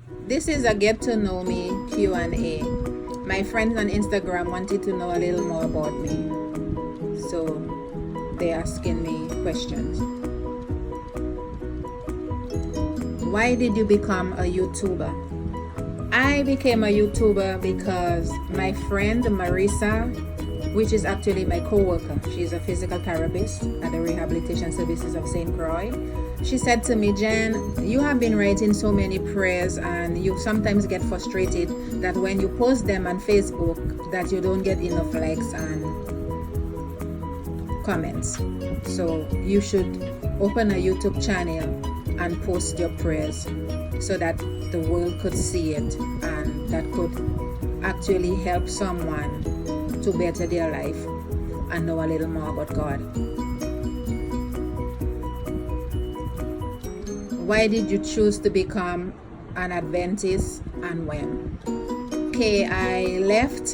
This is a get to know me Q&A. My friends on Instagram wanted to know a little more about me, so they're asking me questions. Why did you become a YouTuber? I became a YouTuber because my friend Marisa, which is actually my co-worker, she's a physical therapist at the Rehabilitation Services of St. Croix. She said to me, Jen, you have been writing so many prayers and you sometimes get frustrated that when you post them on Facebook that you don't get enough likes and comments. So you should open a YouTube channel and post your prayers so that the world could see it and that could actually help someone to better their life and know a little more about God. Why did you choose to become an Adventist and when? Okay, I left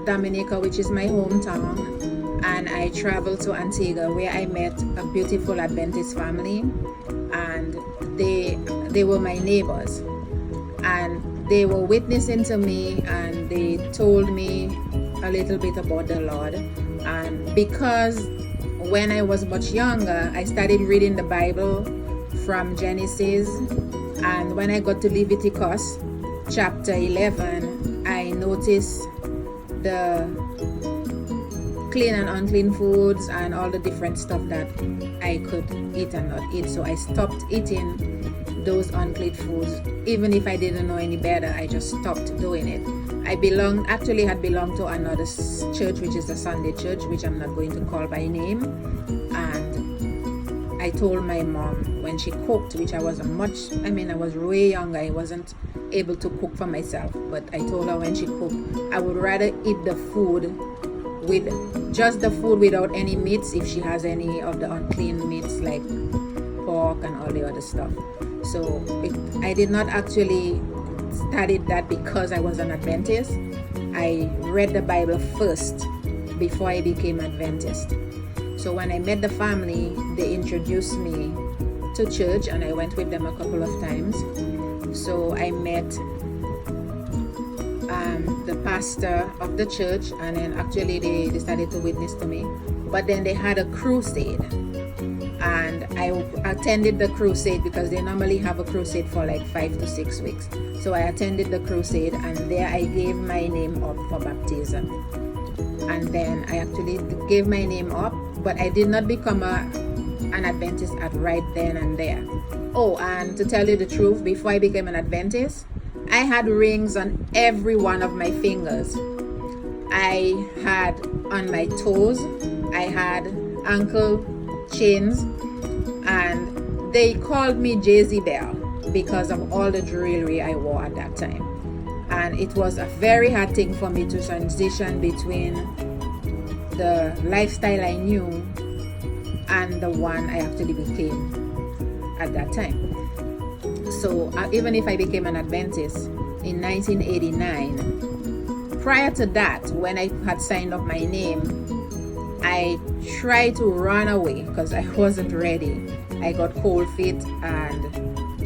Dominica, which is my hometown, and I traveled to Antigua where I met a beautiful Adventist family, and they were my neighbors, and they were witnessing to me and they told me a little bit about the Lord. And because when I was much younger, I started reading the Bible from Genesis, and when I got to Leviticus chapter 11, I noticed the clean and unclean foods and all the different stuff that I could eat and not eat. So I stopped eating those unclean foods. Even if I didn't know any better, I just stopped doing it. I had belonged to another church, which is the Sunday church, which I'm not going to call by name. And I told my mom when she cooked, which I was way younger, I wasn't able to cook for myself. But I told her when she cooked, I would rather eat the food with just the food without any meats if she has any of the unclean meats like pork and all the other stuff. So I did not actually study that because I was an Adventist. I read the Bible first before I became Adventist. So when I met the family, they introduced me to church and I went with them a couple of times. So I met the pastor of the church, and then actually they decided to witness to me. But then they had a crusade, and I attended the crusade because they normally have a crusade for like 5 to 6 weeks. So I attended the crusade, and there I gave my name up for baptism. And then I actually gave my name up, but I did not become an Adventist at right then and there. Oh, and to tell you the truth, before I became an Adventist, I had rings on every one of my fingers. I had on my toes, I had ankle chains, and they called me Jezebel because of all the jewelry I wore at that time. And it was a very hard thing for me to transition between the lifestyle I knew and the one I actually became at that time. So even if I became an Adventist in 1989, prior to that, when I had signed up my name, I tried to run away because I wasn't ready. I got cold feet and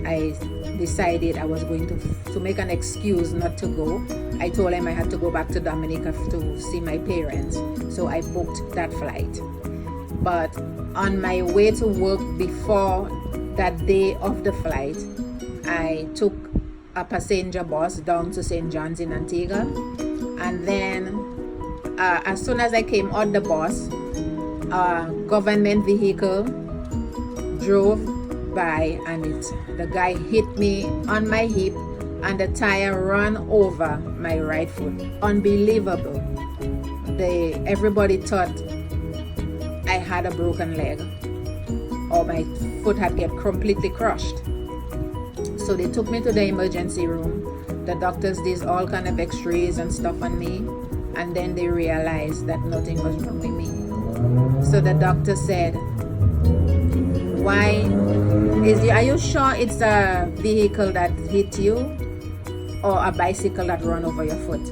I decided I was going to make an excuse not to go. I told him I had to go back to Dominica to see my parents. So I booked that flight. But on my way to work before that day of the flight, I took a passenger bus down to St. John's in Antigua. And then as soon as I came out the bus, a government vehicle drove by and the guy hit me on my hip and the tire ran over my right foot. Unbelievable. Everybody thought I had a broken leg or my foot had get completely crushed. So they took me to the emergency room. The doctors did all kind of x-rays and stuff on me, and then they realized that nothing was wrong with me. So the doctor said, are you sure it's a vehicle that hit you or a bicycle that ran over your foot?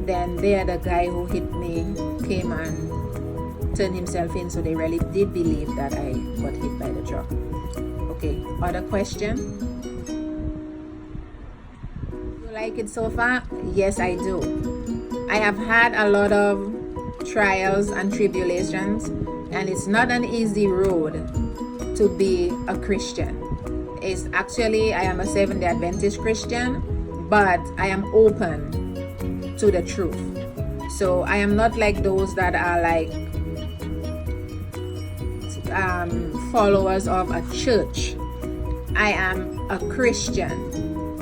Then the guy who hit me came and turned himself in, so they really did believe that I got hit by the truck. Okay, other question? like it so far? Yes, I do. I have had a lot of trials and tribulations, and it's not an easy road to be a Christian. It's actually, I am a Seventh-day Adventist Christian, but I am open to the truth. So I am not like those that are like followers of a church. I am a Christian,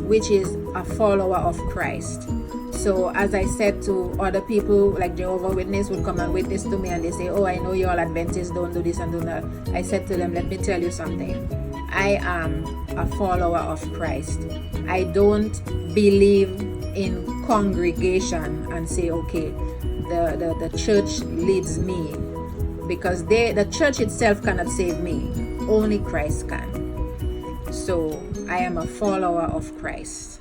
which is a follower of Christ. So as I said to other people, like Jehovah's Witness would come and witness to me, and they say, oh, I know you all Adventists don't do this and do that. I said to them, let me tell you something. I am a follower of Christ. I don't believe in congregation and say, okay, the church leads me, because the church itself cannot save me. Only Christ can. So I am a follower of Christ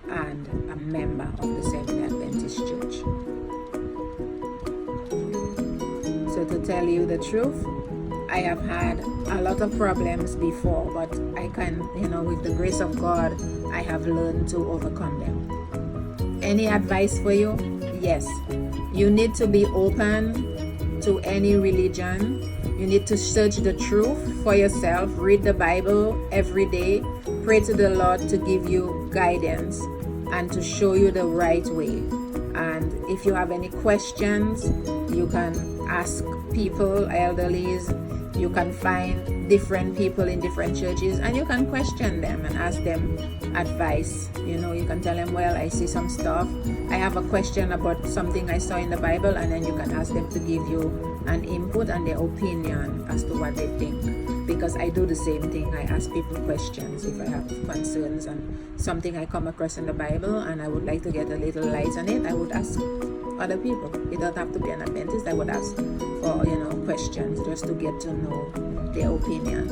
and a member of the Seventh-day Adventist Church. So to tell you the truth, I have had a lot of problems before, but I can, with the grace of God, I have learned to overcome them. Any advice for you? Yes. You need to be open to any religion. You need to search the truth for yourself. Read the Bible every day. Pray to the Lord to give you guidance and to show you the right way. And if you have any questions, you can ask people, elderlies. You can find different people in different churches, and you can question them and ask them advice. You can tell them, well, I see some stuff. I have a question about something I saw in the Bible, and then you can ask them to give you an input and their opinion as to what they think. Because I do the same thing. I ask people questions if I have concerns and something I come across in the Bible and I would like to get a little light on it, I would ask other people. It doesn't have to be an Adventist. I would ask for questions just to get to know their opinion.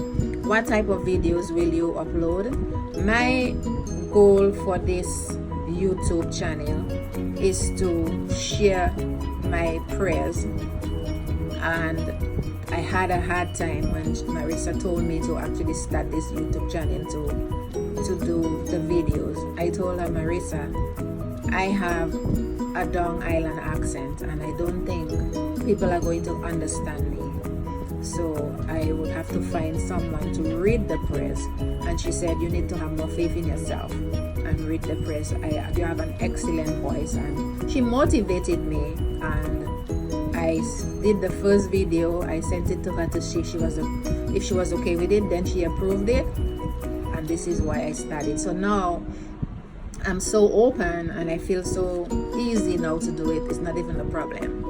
What type of videos will you upload? My goal for this YouTube channel is to share my prayers, and I had a hard time when Marissa told me to actually start this YouTube channel to do the videos. I told her, Marissa, I have a Dong Island accent and I don't think people are going to understand me. So I would have to find someone to read the prayers. And she said, you need to have more faith in yourself and read the prayers. You have an excellent voice. And she motivated me, and I did the first video. I sent it to her to see if she was okay with it. Then she approved it, and this is why I started. So now I'm so open and I feel so easy now to do it. It's not even a problem.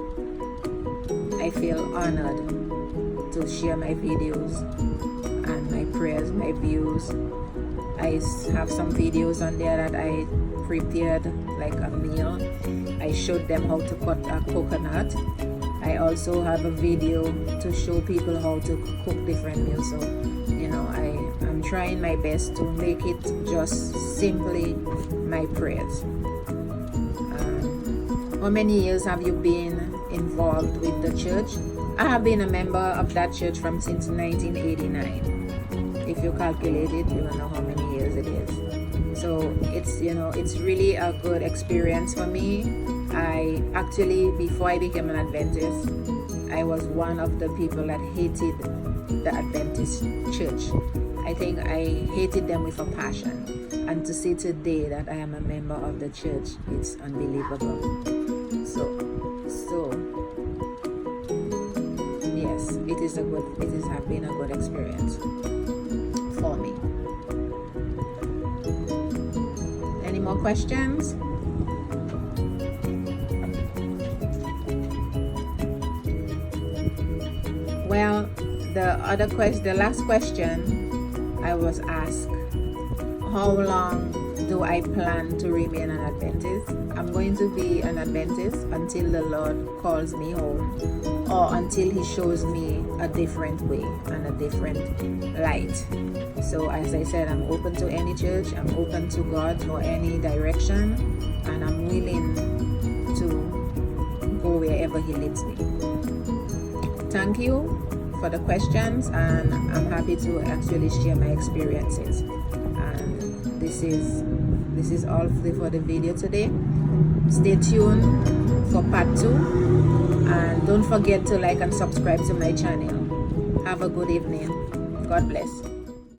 I feel honored to share my videos and my prayers, my views. I have some videos on there that I prepared, like a meal. I showed them how to cut a coconut. I also have a video to show people how to cook different meals. So, I'm trying my best to make it just simply my prayers. How many years have you been involved with the church? I have been a member of that church since 1989. If you calculate it, you will know how many years it is. So it's really a good experience for me. I actually, before I became an Adventist, I was one of the people that hated the Adventist church. I think I hated them with a passion. And to see today that I am a member of the church, it's unbelievable. So yes, it has been a good experience for me. Any more questions? Well, the last question I was asked, how long do I plan to remain an Adventist? I'm going to be an Adventist until the Lord calls me home, or until He shows me a different way and a different light. So as I said, I'm open to any church. I'm open to God for any direction, and I'm willing to go wherever He leads me. Thank you for the questions, and I'm happy to actually share my experiences. And this is all for the video today. Stay tuned for part 2, and don't forget to like and subscribe to my channel. Have a good evening. God bless.